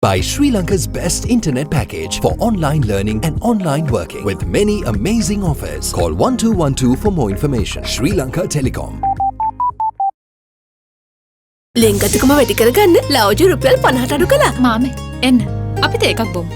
By Sri Lanka's best internet package for online learning and online working with many amazing offers. Call 1212 for more information. Sri Lanka Telecom. ලෙන්ගතුකම වැඩි කරගන්න ලව්ජු රුපියල් 50ට අඩු කළා. මාමේ එන්න අපිට එකක් බොමු.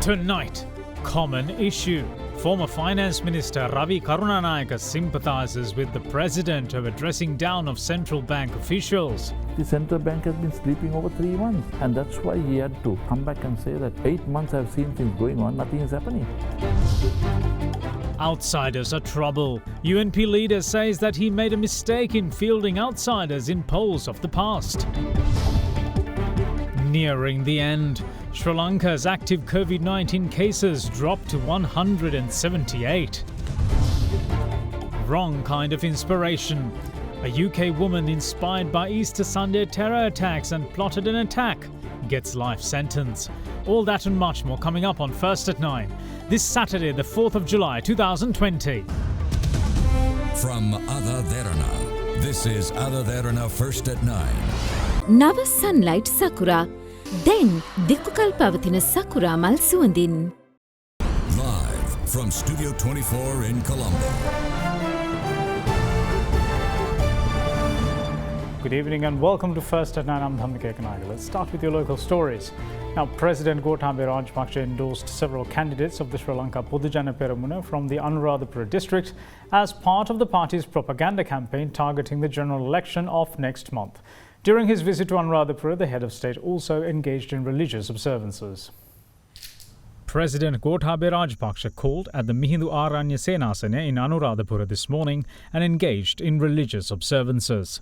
Tonight, common issue. Former Finance Minister Ravi Karunanayake sympathises with the President over dressing down of central bank officials. The central bank has been sleeping over 3 months, and that's why he had to come back and say that 8 months I've seen things going on, nothing is happening. Outsiders are trouble. UNP leader says that he made a mistake in fielding outsiders in polls of the past. Nearing the end, Sri Lanka's active COVID-19 cases dropped to 178. Wrong kind of inspiration. A UK woman inspired by Easter Sunday terror attacks and plotted an attack gets life sentence. All that and much more coming up on First at 9. This Saturday, the 4th of July, 2020. From AdaDerana, this is AdaDerana First at 9. නව Sunlight සකුරා දැන් දික්කුකල් පවතින සකුරා මල් සුවඳින්. Live from Studio 24 in Colombo. Good evening and welcome to First at 9. I'm Dhammika Ekanaga. Let's start with your local stories. Now, President Gotabaya Rajapaksa endorsed several candidates of the Sri Lanka Podujana Peramuna from the Anuradhapura district as part of the party's propaganda campaign targeting the general election of next month. During his visit to Anuradhapura, the head of state also engaged in religious observances. President Gotabaya Rajapaksa called at the Mihindu Aranya Senasana in Anuradhapura this morning and engaged in religious observances.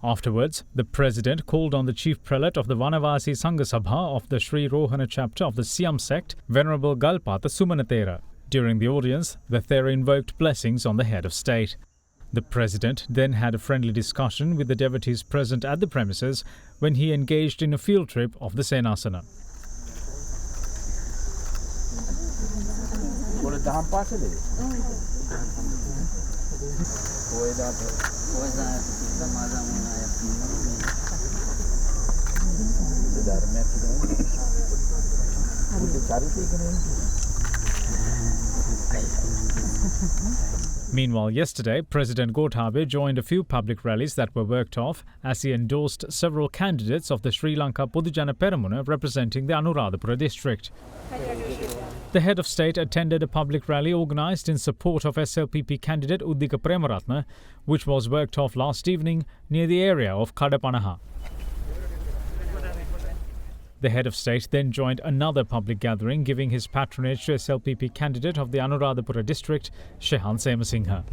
Afterwards, the President called on the Chief Prelate of the Vanavasi Sangha Sabha of the Sri Rohana chapter of the Siam sect, Venerable Galpatha Sumanatera. During the audience, the Thera invoked blessings on the head of state. The President then had a friendly discussion with the devotees present at the premises when he engaged in a field trip of the Senasana. Meanwhile, yesterday, President Gotabaya joined a few public rallies that were worked off as he endorsed several candidates of the Sri Lanka Podujana Peramuna representing the Anuradhapura district. The head of state attended a public rally organised in support of SLPP candidate Uddika Premaratna, which was worked off last evening near the area of Kadapanaha. The head of state then joined another public gathering giving his patronage to SLPP candidate of the Anuradhapura district, Shehan Semasinghe.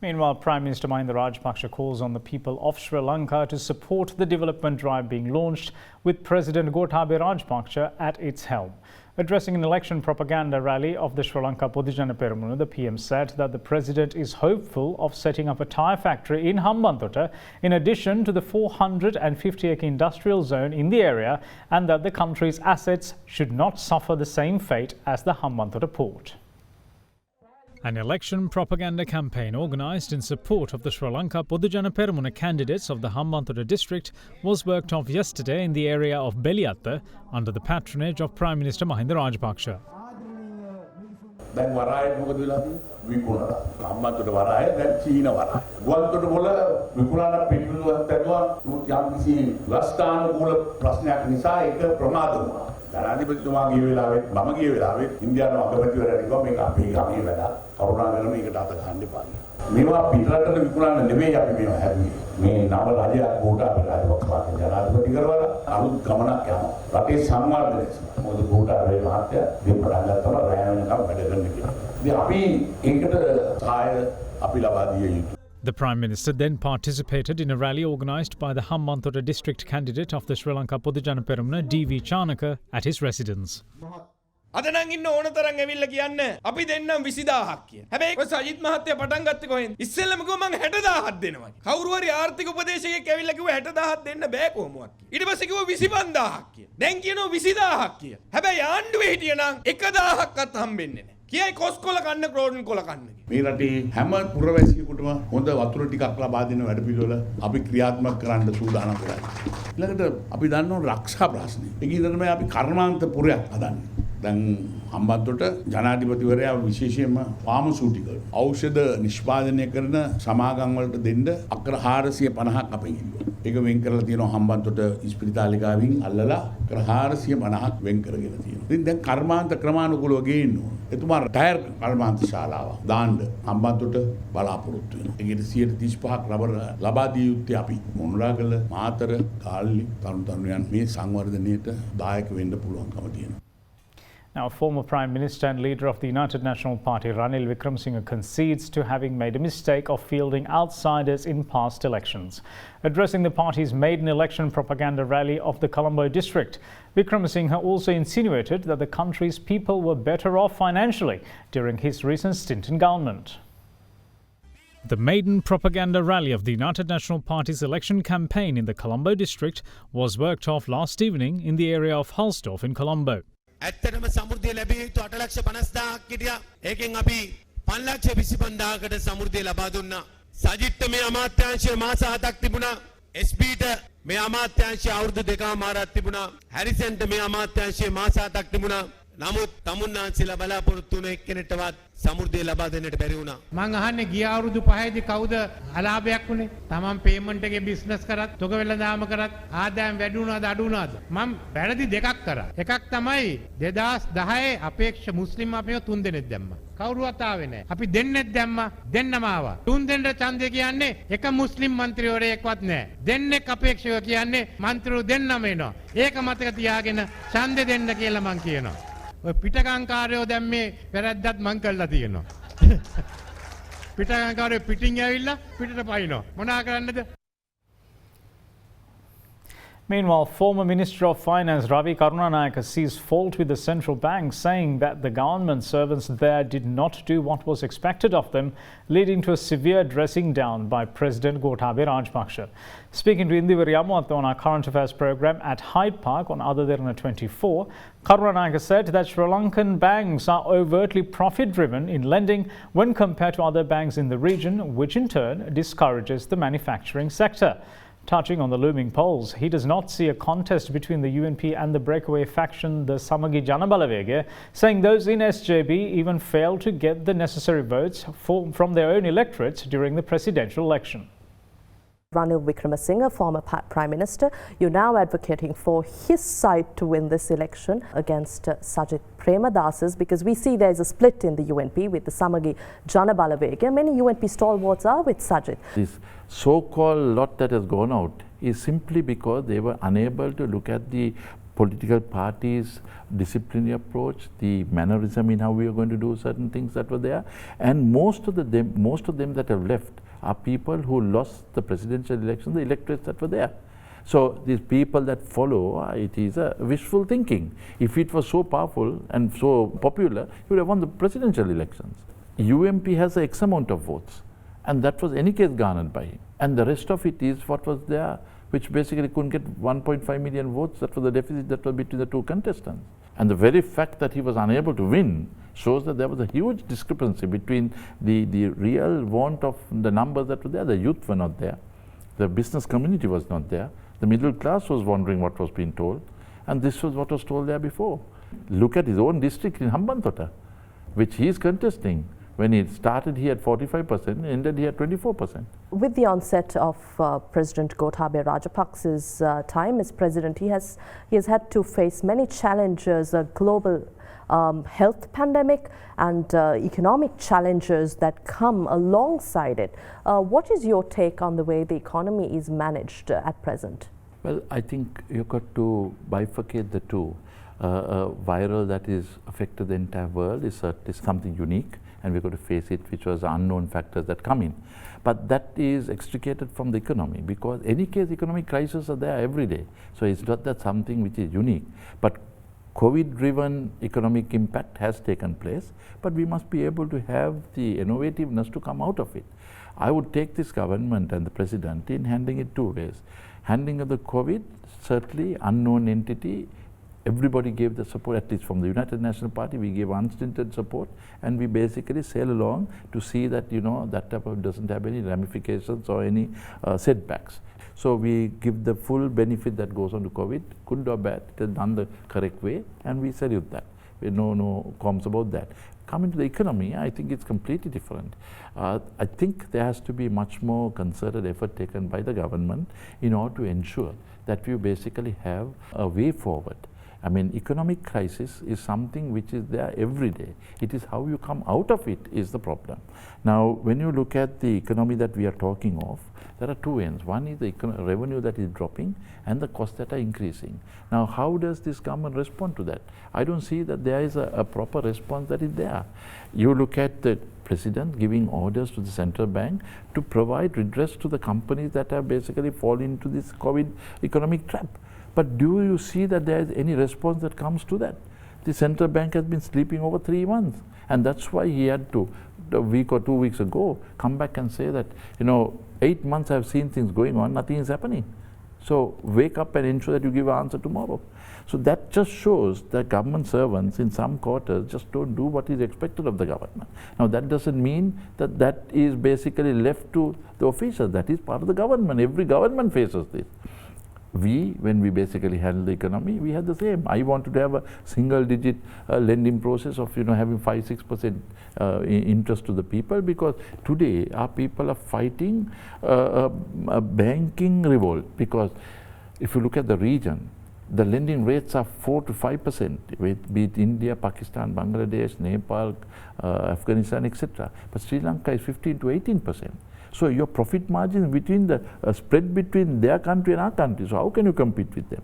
Meanwhile, Prime Minister Mahinda Rajapaksa calls on the people of Sri Lanka to support the development drive being launched with President Gotabaya Rajapaksa at its helm. Addressing an election propaganda rally of the Sri Lanka Podujana Peramuna, the PM said that the President is hopeful of setting up a tyre factory in Hambantota in addition to the 450-acre industrial zone in the area, and that the country's assets should not suffer the same fate as the Hambantota port. An election propaganda campaign organised in support of the Sri Lanka Podujana Peramuna candidates of the Hambantota district was worked off yesterday in the area of Beliatta under the patronage of Prime Minister Mahinda Rajapaksa. දැන් වරායේ මොකද වෙලා තියෙන්නේ? විකුණලා. හම්බන්තොට වරාය දැන් චීන වරාය. ගුවන්තොට වල විකුණන පිළිතුරක් ඇතුවා යම්කිසි රාෂ්ට්‍රානුකූල ප්‍රශ්නයක් නිසා ඒක ප්‍රමාද වුණා. ජනාධිපතිතුමා ගිය වෙලාවෙත් මම ගිය වෙලාවෙත් ඉන්දියානු අගමැතිවරයා කිව්වා මේක අපේ ගමේ වැඩක්. කරුණාකරලා මේකට අත ගන්න එපා. මේවා පිටරටට විකුණන්න නෙමෙයි අපි මේවා හැදුවේ. මේ නව රජයක් ගෝඨාභය රාජපක්ෂ ජනාධිපති කරවලා අලුත් ගමනක් යනවා. රටේ සංවර්ධනය මොකද ගෝඨාභය මහත්තයා මේ පටන් ගත්තම රැය වෙනකම් වැඩ කරන්න කියලා. ඉතින් අපි ඒකට සහාය අපි ලබා දිය යුතුයි. The Prime Minister then participated in a rally organised by the Hambantota district candidate of the Sri Lanka Podujana Peramuna, D.V. Chanaka, at his residence. අද නම් ඉන්න ඕන තරම් ඇවිල්ලා කියන්න අපි දෙන්නම් 20000ක් කියන. හැබැයි ඔය සජිත් මහත්තයා පටන් ගත්තේ කොහෙන්ද? ඉස්සෙල්ලම කිව්වා මං 60000ක් දෙනවා. කවුරු හරි ආර්ථික උපදේශකයෙක් ඇවිල්ලා කිව්වා 60000ක් දෙන්න බෑ කොහොමවත් කියලා. ඊට පස්සේ කිව්වා 25000ක් කියලා. දැන් කියනවා 20000ක් කියලා. හැබැයි ආණ්ඩුවේ හිටියනම් 1000ක්වත් හම්බෙන්නේ නැහැ. කියයි කොස්කොල කන්න ක්‍රෝඩන් කොල කන්න. මේ රටේ හැම පුරවැසියෙකුටම හොඳ වතුර ටිකක් ලබා දෙන වැඩපිළිවෙල අපි ක්‍රියාත්මක කරන්න සූදානම් වෙලා. ඊළඟට අපි දන්නවා රක්ෂා ප්‍රශ්නේ. ඒක ඉදරම අපි කර්මාන්ත පුරයක් හදන්නේ. දැන් හම්බන්තොට ජනාධිපතිවරයා විශේෂයෙන්ම ෆාමසූටිකල් ඖෂධ නිෂ්පාදනය කරන සමාගම් වලට දෙන්න අක්‍ර 450ක් අපෙන් ඉල්ලුවා. ඒක වෙන් කරලා තියෙනවා හම්බන්තොට ඉස්පිරිතාලිකාවෙන් අල්ලලා අක්‍ර 450ක් වෙන් කරගෙන තියෙනවා. ඉතින් දැන් කර්මාන්ත ක්‍රමානුකූලව ගේන්න ඕන. එතුමා ටයර් කර්මාන්ත ශාලාවක් දාන්න හම්බන්තොට බලාපොරොත්තු වෙනවා. ඒකට 135ක් රබර් ලබා දිය යුත්තේ අපි. මොණරාගල, මාතර, කාල්ලි තරුණ තරුණියන් මේ සංවර්ධනයට දායක වෙන්න පුළුවන්කම තියෙනවා. Now, former Prime Minister and leader of the United National Party, Ranil Wickremesinghe, concedes to having made a mistake of fielding outsiders in past elections. Addressing the party's maiden election propaganda rally of the Colombo district, Wickremesinghe also insinuated that the country's people were better off financially during his recent stint in government. The maiden propaganda rally of the United National Party's election campaign in the Colombo district was worked off last evening in the area of Halsdorf in Colombo. ඇත්තටම සමෘද්ධිය ලැබිය යුතු 8,50,000ක් හිටියා. ඒකෙන් අපි 5,25,000කට සමෘද්ධිය ලබා දුන්නා. සජිත්ට මේ අමාත්‍යාංශය මාස 7ක් තිබුණා. SPට මේ අමාත්‍යාංශය අවුරුදු 2කමාරක් තිබුණා. හැරිසන්ට මේ අමාත්‍යාංශය මාස 7ක් තිබුණා. නමුත් තමුන්නාන්සේලා බලාපොරොත්තු වුණ එක්කෙනෙක්ටවත් සමෘද්ධිය ලබා දෙන්නට බැරි වුණා. මං අහන්නේ ගිය අවුරුදු 5ේදී කවුද අලාභයක් වුණේ? තමන් පේමන්ට් එකේ බිස්නස් කරත්, තොග වෙළඳාම කරත් ආදායම් වැඩි වුණාද අඩු වුණාද? මම වැරදි දෙකක් කරා. එකක් තමයි 2010 අපේක්ෂ මුස්ලිම් අපිව 3 දෙනෙක් දැම්මා. කවුරුවත් ආවේ නැහැ. අපි දෙන්නෙක් දැම්මා, දෙන්නම ආවා. 3 දෙනෙක් ඡන්දය කියන්නේ එක මුස්ලිම් മന്ത്രിවරයෙක්වත් නැහැ. දෙන්නෙක් අපේක්ෂව කියන්නේ മന്ത്രിවරු දෙන්නම එනවා. ඒක මතක තියාගෙන ඡන්දෙ දෙන්න කියලා මං කියනවා. ඔය පිටකංකාරයෝ දැන් මේ වැරද්දත් මං කළා තියෙනවා. පිටකංකාරයෝ පිටින් ඇවිල්ලා පිටට පයින්නවා. මොනා කරන්නද? Meanwhile, former Minister of Finance Ravi Karunanayake sees fault with the central bank, saying that the government servants there did not do what was expected of them, leading to a severe dressing down by President Gotabaya Rajapaksa. Speaking to Indivari Amuatha on our current affairs program at Hyde Park on AdaDerana 24, Karunanayake said that Sri Lankan banks are overtly profit-driven in lending when compared to other banks in the region, which in turn discourages the manufacturing sector. Touching on the looming polls, he does not see a contest between the UNP and the breakaway faction, the Samagi Janabalawege, saying those in SJB even failed to get the necessary votes from their own electorates during the presidential election. Ranil Wickremesinghe, former Prime Minister, you're now advocating for his side to win this election against Sajith Premadas's, because we see there's a split in the UNP with the Samagi Janabalawege. Many UNP stalwarts are with Sajith. This so-called lot that has gone out is simply because they were unable to look at the political parties' disciplinary approach, the mannerism in how we are going to do certain things that were there, and most of them that have left are people who lost the presidential election, the electorates that were there. So these people that follow, it is a wishful thinking. If it was so powerful and so popular, you would have won the presidential elections. UMP has a X amount of votes, and that was any case garnered by him. And the rest of it is what was there, which basically couldn't get 1.5 million votes. That was the deficit that was between the two contestants. And the very fact that he was unable to win shows that there was a huge discrepancy between the real want of the numbers that were there. The youth were not there. The business community was not there. The middle class was wondering what was being told. And this was what was told there before. Look at his own district in Hambantota. which he is contesting. When it started, he had 45%, ended he had 24%. With the onset of President Gotabaya Rajapaksa's time as president, he has had to face many challenges, a global health pandemic and economic challenges that come alongside it. What is your take on the way the economy is managed at present? Well, I think you've got to bifurcate the two. A viral that is affected the entire world is something unique, and we've got to face it, which was unknown factors that come in. But that is extricated from the economy, because any case economic crises are there every day. So it's not that something which is unique. But COVID-driven economic impact has taken place, but we must be able to have the innovativeness to come out of it. I would take this government and the president in handling it two ways. Handling of the COVID, certainly unknown entity, everybody gave the support, at least from the United National Party, we gave unstinted support, and we basically sail along to see that, that type of doesn't have any ramifications or any setbacks. So we give the full benefit that goes on to COVID, good or bad, it is done the correct way, and we salute that. We no qualms about that. Coming to the economy, I think it's completely different. I think there has to be much more concerted effort taken by the government in order to ensure that we basically have a way forward. I mean, economic crisis is something which is there every day. It is how you come out of it is the problem. Now, when you look at the economy that we are talking of, there are two ends. One is the revenue that is dropping and the costs that are increasing. Now, how does this government respond to that? I don't see that there is a proper response that is there. You look at the president giving orders to the central bank to provide redress to the companies that have basically fallen into this COVID economic trap. But do you see that there is any response that comes to that? The central bank has been sleeping over 3 months, and that's why he had to, a week or 2 weeks ago, come back and say that, 8 months I've seen things going on, nothing is happening. So wake up and ensure that you give an answer tomorrow. So that just shows that government servants in some quarters just don't do what is expected of the government. Now that doesn't mean that that is basically left to the officials. That is part of the government. Every government faces this. When we basically handle the economy, we had the same. I wanted to have a single-digit lending process of having 5-6% interest to the people, because today our people are fighting a banking revolt. Because if you look at the region, the lending rates are 4 to 5%, be it India, Pakistan, Bangladesh, Nepal, Afghanistan, etc. But Sri Lanka is 15 to 18%. So your profit margin between the spread between their country and our country. So how can you compete with them?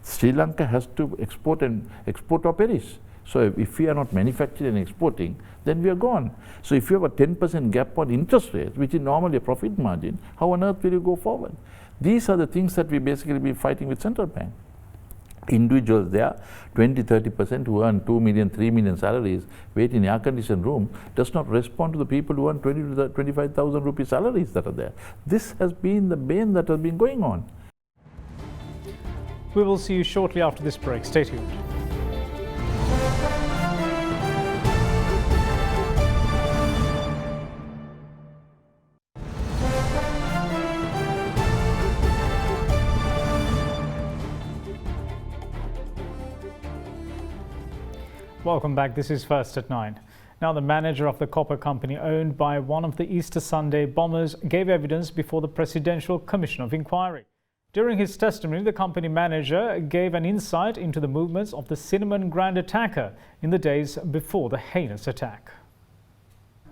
Sri Lanka has to export or perish. So if we are not manufacturing and exporting, then we are gone. So if you have a 10% gap on interest rates, which is normally a profit margin, how on earth will you go forward? These are the things that we basically be fighting with central bank. Individuals there, 20-30% who earn 2 million, 3 million salaries, wait in air-conditioned room, does not respond to the people who earn 20 to 25,000 rupee salaries that are there. This has been the bane that has been going on. We will see you shortly after this break. Stay tuned. Welcome back. This is First at 9. Now, the manager of the copper company owned by one of the Easter Sunday bombers gave evidence before the Presidential Commission of Inquiry. During his testimony, the company manager gave an insight into the movements of the Cinnamon Grand attacker in the days before the heinous attack.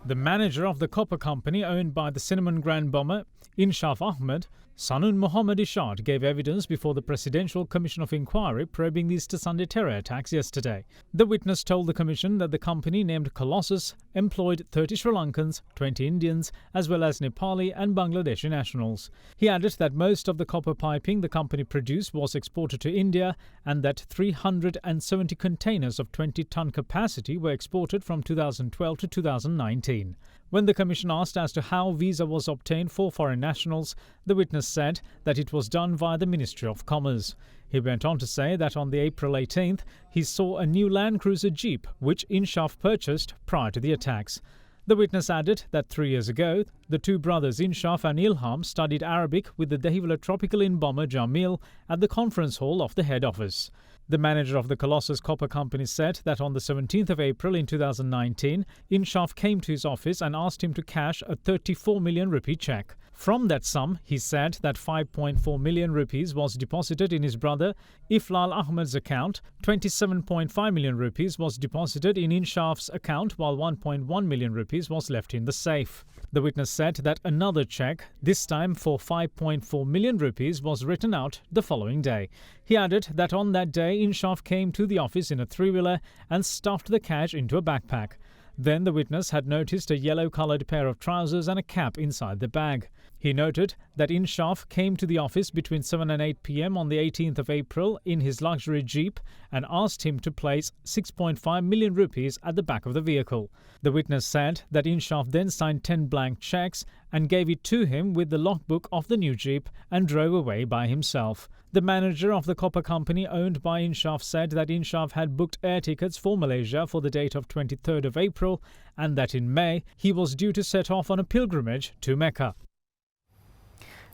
The manager of the copper company owned by the Cinnamon Grand bomber, Inshaf Ahmed, Sanun Mohammad Ishad, gave evidence before the Presidential Commission of Inquiry probing the Easter Sunday terror attacks yesterday. The witness told the commission that the company named Colossus employed 30 Sri Lankans, 20 Indians, as well as Nepali and Bangladeshi nationals. He added that most of the copper piping the company produced was exported to India, and that 370 containers of 20-ton capacity were exported from 2012 to 2019. When the commission asked as to how visa was obtained for foreign nationals, the witness said that it was done via the Ministry of Commerce. He went on to say that on the April 18th, he saw a new Land Cruiser Jeep which Inshaf purchased prior to the attacks. The witness added that 3 years ago, the two brothers Inshaf and Ilham studied Arabic with the Dehiwala Tropical Inn bomber Jamil at the conference hall of the head office. The manager of the Colossus Copper Company said that on the 17th of April in 2019, Inshaf came to his office and asked him to cash a 34 million rupee cheque. From that sum, he said that 5.4 million rupees was deposited in his brother Iflal Ahmed's account, 27.5 million rupees was deposited in Inshaf's account, while 1.1 million rupees was left in the safe. The witness said that another cheque, this time for 5.4 million rupees, was written out the following day. He added that on that day, Inshaf came to the office in a three-wheeler and stuffed the cash into a backpack. Then the witness had noticed a yellow-coloured pair of trousers and a cap inside the bag. He noted that Inshaf came to the office between 7 and 8 p.m. on the 18th of April in his luxury jeep and asked him to place 6.5 million rupees at the back of the vehicle. The witness said that Inshaf then signed 10 blank cheques and gave it to him with the logbook of the new jeep and drove away by himself. The manager of the copper company owned by Inshaf said that Inshaf had booked air tickets for Malaysia for the date of 23rd of April and that in May he was due to set off on a pilgrimage to Mecca.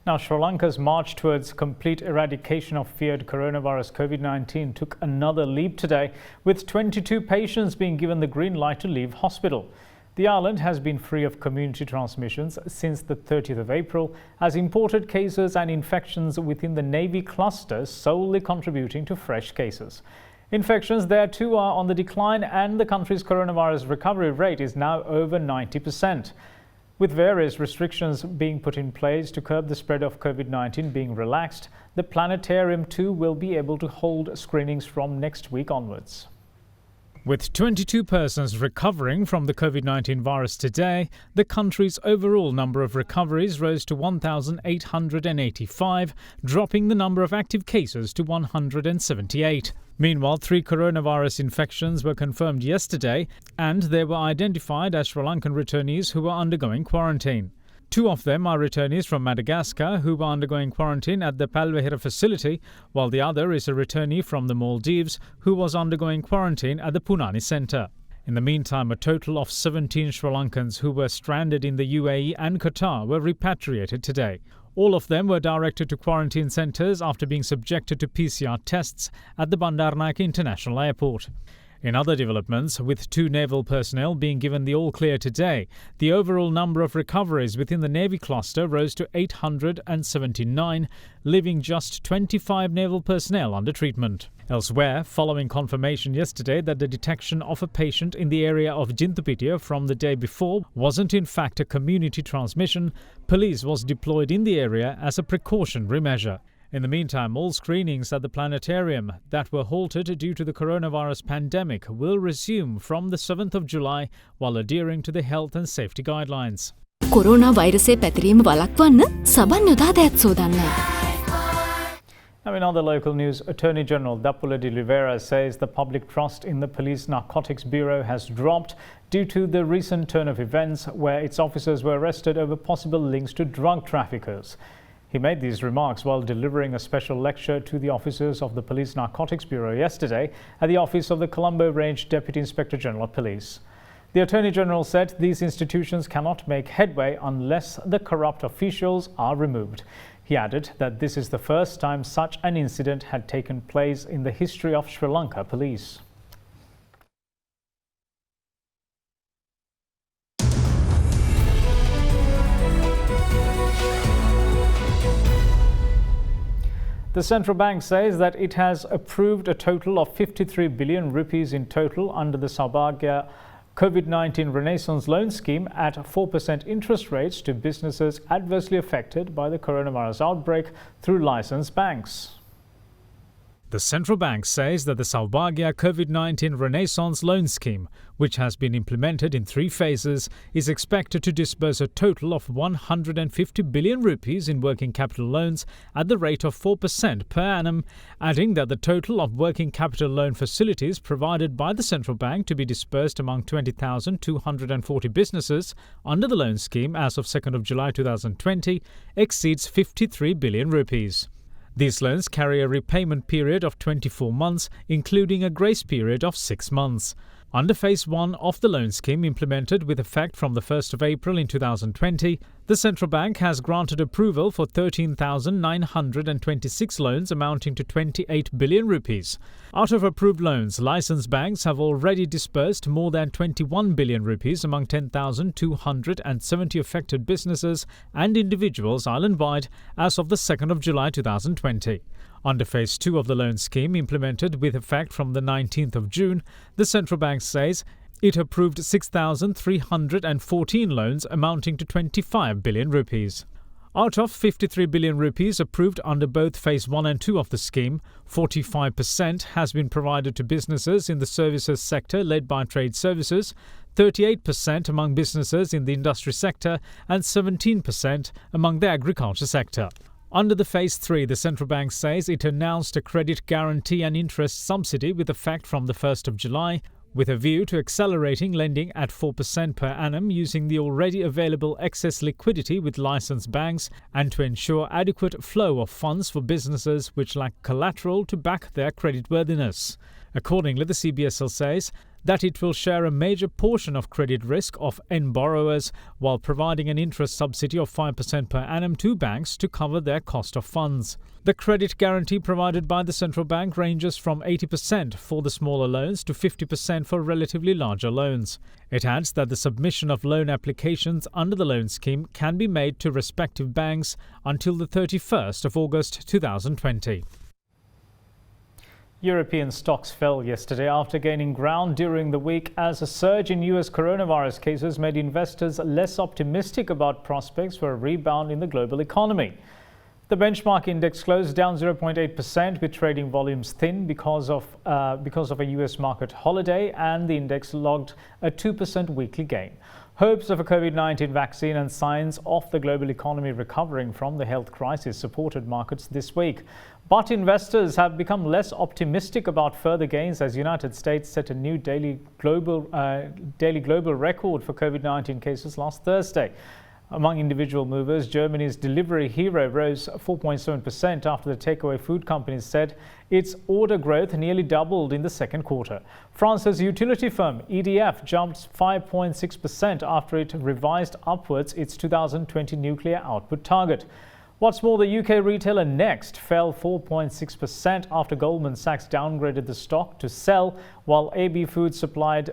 Now, Sri Lanka's march towards complete eradication of feared coronavirus COVID-19 took another leap today, with 22 patients being given the green light to leave hospital. The island has been free of community transmissions since the 30th of April, as imported cases and infections within the Navy cluster solely contributing to fresh cases. Infections there too are on the decline, and the country's coronavirus recovery rate is now over 90%. With various restrictions being put in place to curb the spread of COVID-19 being relaxed, the planetarium too will be able to hold screenings from next week onwards. With 22 persons recovering from the COVID-19 virus today, the country's overall number of recoveries rose to 1,885, dropping the number of active cases to 178. Meanwhile, 3 coronavirus infections were confirmed yesterday, and they were identified as Sri Lankan returnees who were undergoing quarantine. 2 of them are returnees from Madagascar who were undergoing quarantine at the Palvehera facility, while the other is a returnee from the Maldives who was undergoing quarantine at the Punani centre. In the meantime, a total of 17 Sri Lankans who were stranded in the UAE and Qatar were repatriated today. All of them were directed to quarantine centres after being subjected to PCR tests at the Bandaranaike International Airport. In other developments, with 2 naval personnel being given the all-clear today, the overall number of recoveries within the Navy cluster rose to 879, leaving just 25 naval personnel under treatment. Elsewhere, following confirmation yesterday that the detection of a patient in the area of Jintupitia from the day before wasn't in fact a community transmission, police was deployed in the area as a precautionary measure. In the meantime, all screenings at the planetarium that were halted due to the coronavirus pandemic will resume from the 7th of July while adhering to the health and safety guidelines. Corona වෛරසය පැතිරීම වළක්වන්න සබන් යොදා දෑත් සෝදන්න. Now, in other local news, Attorney General Dappula de Oliveira says the public trust in the Police Narcotics Bureau has dropped due to the recent turn of events where its officers were arrested over possible links to drug traffickers. He made these remarks while delivering a special lecture to the officers of the Police Narcotics Bureau yesterday at the office of the Colombo Range Deputy Inspector General of Police. The Attorney General said these institutions cannot make headway unless the corrupt officials are removed. He added that this is the first time such an incident had taken place in the history of Sri Lanka Police. The central bank says that it has approved a total of 53 billion rupees in total under the Saubhagya COVID-19 Renaissance loan scheme at 4% interest rates to businesses adversely affected by the coronavirus outbreak through licensed banks. The central bank says that the Saubhagya COVID-19 Renaissance loan scheme, which has been implemented in 3 phases, is expected to disburse a total of 150 billion rupees in working capital loans at the rate of 4% per annum, adding that the total of working capital loan facilities provided by the central bank to be disbursed among 20,240 businesses under the loan scheme as of 2nd of July 2020 exceeds 53 billion rupees. These loans carry a repayment period of 24 months, including a grace period of 6 months. Under Phase 1 of the loan scheme implemented with effect from the 1st of April in 2020, the central bank has granted approval for 13,926 loans amounting to 28 billion rupees. Out of approved loans, licensed banks have already disbursed more than 21 billion rupees among 10,270 affected businesses and individuals island-wide as of the 2nd of July 2020. Under Phase 2 of the loan scheme implemented with effect from the 19th of June, the central bank says it approved 6,314 loans amounting to 25 billion rupees. Out of 53 billion rupees approved under both Phase 1 and 2 of the scheme, 45% has been provided to businesses in the services sector led by trade services, 38% among businesses in the industry sector and 17% among the agriculture sector. Under the Phase 3, the central bank says it announced a credit guarantee and interest subsidy with effect from the 1st of July, with a view to accelerating lending at 4% per annum using the already available excess liquidity with licensed banks and to ensure adequate flow of funds for businesses which lack collateral to back their creditworthiness. Accordingly, the CBSL says that it will share a major portion of credit risk of end borrowers while providing an interest subsidy of 5% per annum to banks to cover their cost of funds. The credit guarantee provided by the central bank ranges from 80% for the smaller loans to 50% for relatively larger loans. It adds that the submission of loan applications under the loan scheme can be made to respective banks until the 31st of August 2020. European stocks fell yesterday after gaining ground during the week as a surge in US coronavirus cases made investors less optimistic about prospects for a rebound in the global economy. The benchmark index closed down 0.8% with trading volumes thin because of a US market holiday, and the index logged a 2% weekly gain. Hopes of a COVID-19 vaccine and signs of the global economy recovering from the health crisis supported markets this week. But investors have become less optimistic about further gains as the United States set a new daily global record for COVID-19 cases last Thursday. Among individual movers, Germany's delivery hero rose 4.7% after the takeaway food company said its order growth nearly doubled in the second quarter. France's utility firm EDF jumped 5.6% after it revised upwards its 2020 nuclear output target. What's more, the UK retailer Next fell 4.6% after Goldman Sachs downgraded the stock to sell, while AB Foods slipped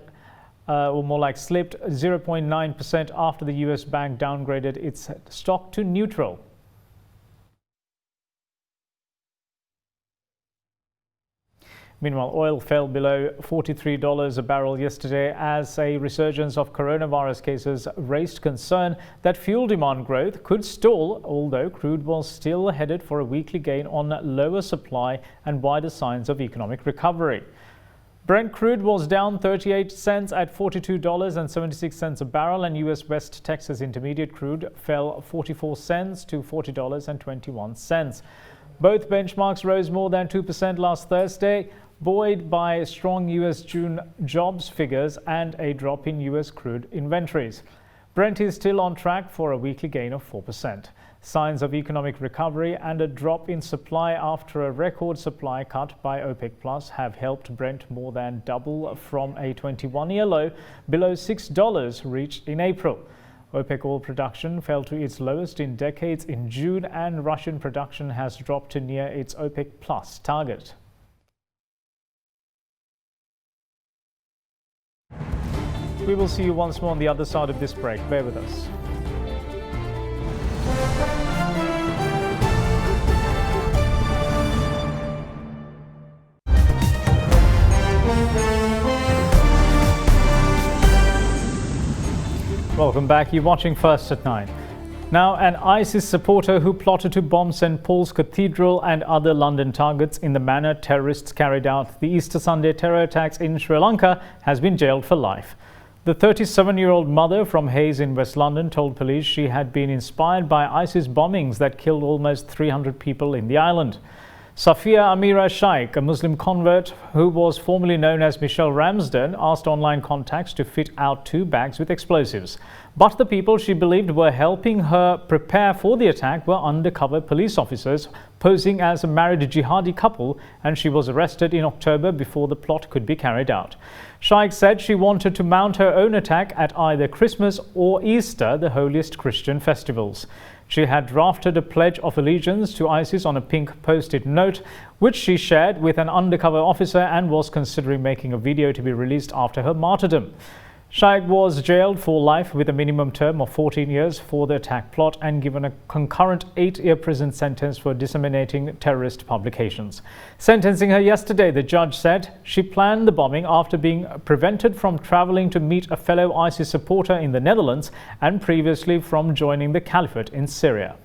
0.9% after the US bank downgraded its stock to neutral. Meanwhile, oil fell below $43 a barrel yesterday as a resurgence of coronavirus cases raised concern that fuel demand growth could stall, although crude was still headed for a weekly gain on lower supply and wider signs of economic recovery. Brent crude was down 38 cents at $42.76 a barrel, and US West Texas Intermediate crude fell 44 cents to $40.21. Both benchmarks rose more than 2% last Thursday, buoyed by strong US June jobs figures and a drop in US crude inventories. Brent is still on track for a weekly gain of 4%. Signs of economic recovery and a drop in supply after a record supply cut by OPEC Plus have helped Brent more than double from a 21-year low below $6 reached in April. OPEC oil production fell to its lowest in decades in June, and Russian production has dropped to near its OPEC Plus target. We will see you once more on the other side of this break. Bear with us. Welcome back. You're watching First at 9. Now, an ISIS supporter who plotted to bomb St. Paul's Cathedral and other London targets in the manner terrorists carried out the Easter Sunday terror attacks in Sri Lanka has been jailed for life. The 37-year-old mother from Hayes in West London told police she had been inspired by ISIS bombings that killed almost 300 people in the island. Safia Amira Shaikh, a Muslim convert who was formerly known as Michelle Ramsden, asked online contacts to fit out 2 bags with explosives. But the people she believed were helping her prepare for the attack were undercover police officers posing as a married jihadi couple, and she was arrested in October before the plot could be carried out. Shaikh said she wanted to mount her own attack at either Christmas or Easter, the holiest Christian festivals. She had drafted a pledge of allegiance to ISIS on a pink post-it note, which she shared with an undercover officer and was considering making a video to be released after her martyrdom. Shaikh was jailed for life with a minimum term of 14 years for the attack plot and given a concurrent 8-year prison sentence for disseminating terrorist publications. Sentencing her yesterday, the judge said she planned the bombing after being prevented from traveling to meet a fellow ISIS supporter in the Netherlands and previously from joining the caliphate in Syria.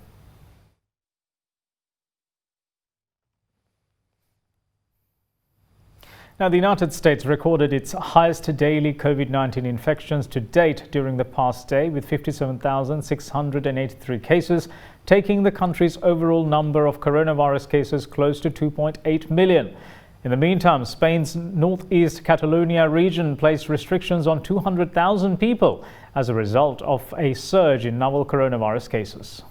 Now, the United States recorded its highest daily COVID-19 infections to date during the past day, with 57,683 cases, taking the country's overall number of coronavirus cases close to 2.8 million. In the meantime, Spain's northeast Catalonia region placed restrictions on 200,000 people as a result of a surge in novel coronavirus cases.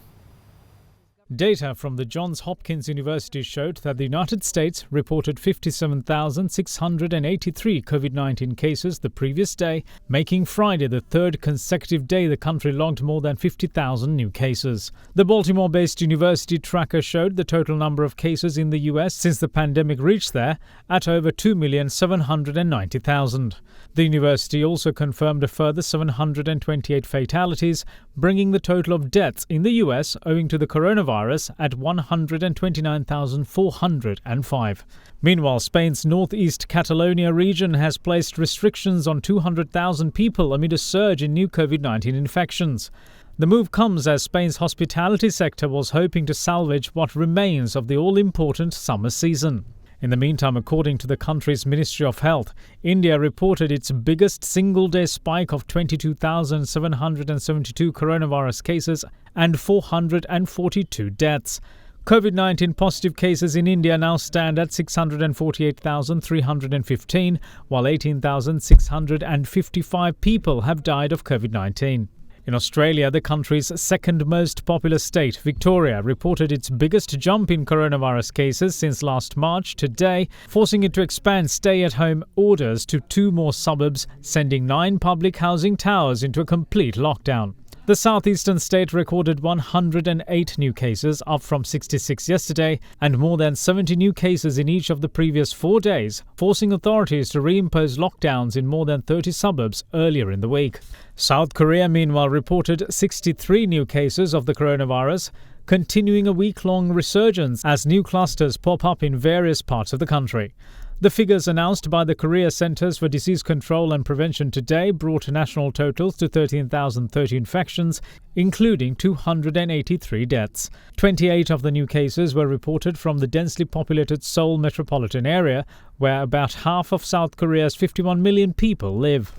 Data from the Johns Hopkins University showed that the United States reported 57,683 COVID-19 cases the previous day, making Friday the 3rd consecutive day the country logged more than 50,000 new cases. The Baltimore-based university tracker showed the total number of cases in the US since the pandemic reached there at over 2,790,000. The university also confirmed a further 728 fatalities, bringing the total of deaths in the US owing to the coronavirus at 129,405. Meanwhile, Spain's northeast Catalonia region has placed restrictions on 200,000 people amid a surge in new COVID-19 infections. The move comes as Spain's hospitality sector was hoping to salvage what remains of the all-important summer season. In the meantime, according to the country's Ministry of Health, India reported its biggest single-day spike of 22,772 coronavirus cases and 442 deaths. COVID-19 positive cases in India now stand at 648,315, while 18,655 people have died of COVID-19. In Australia, the country's second most populous state, Victoria, reported its biggest jump in coronavirus cases since last March today, forcing it to expand stay-at-home orders to 2 more suburbs, sending 9 public housing towers into a complete lockdown. The southeastern state recorded 108 new cases, up from 66 yesterday, and more than 70 new cases in each of the previous 4 days, forcing authorities to reimpose lockdowns in more than 30 suburbs earlier in the week. South Korea, meanwhile, reported 63 new cases of the coronavirus, continuing a week-long resurgence as new clusters pop up in various parts of the country. The figures announced by the Korea Centers for Disease Control and Prevention today brought national totals to 13,030 infections, including 283 deaths. 28 of the new cases were reported from the densely populated Seoul metropolitan area, where about half of South Korea's 51 million people live.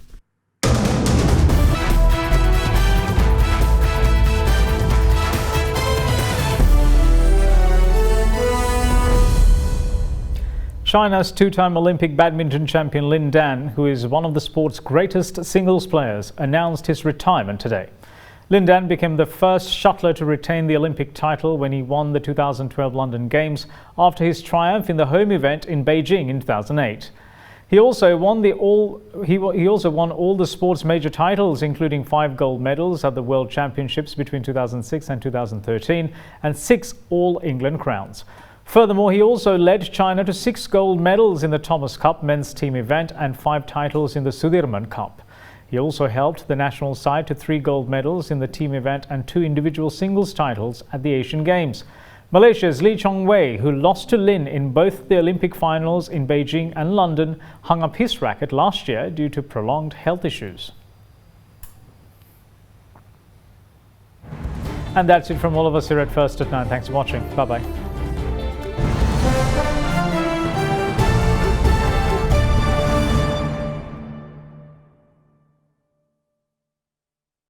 China's 2-time Olympic badminton champion Lin Dan, who is one of the sport's greatest singles players, announced his retirement today. Lin Dan became the first shuttler to retain the Olympic title when he won the 2012 London Games after his triumph in the home event in Beijing in 2008. He also won all the sport's major titles, including 5 gold medals at the World Championships between 2006 and 2013 and 6 All-England crowns. Furthermore, he also led China to 6 gold medals in the Thomas Cup men's team event and 5 titles in the Sudirman Cup. He also helped the national side to 3 gold medals in the team event and 2 individual singles titles at the Asian Games. Malaysia's Lee Chong-wei, who lost to Lin in both the Olympic finals in Beijing and London, hung up his racket last year due to prolonged health issues. And that's it from all of us here at First at 9. Thanks for watching. Bye-bye.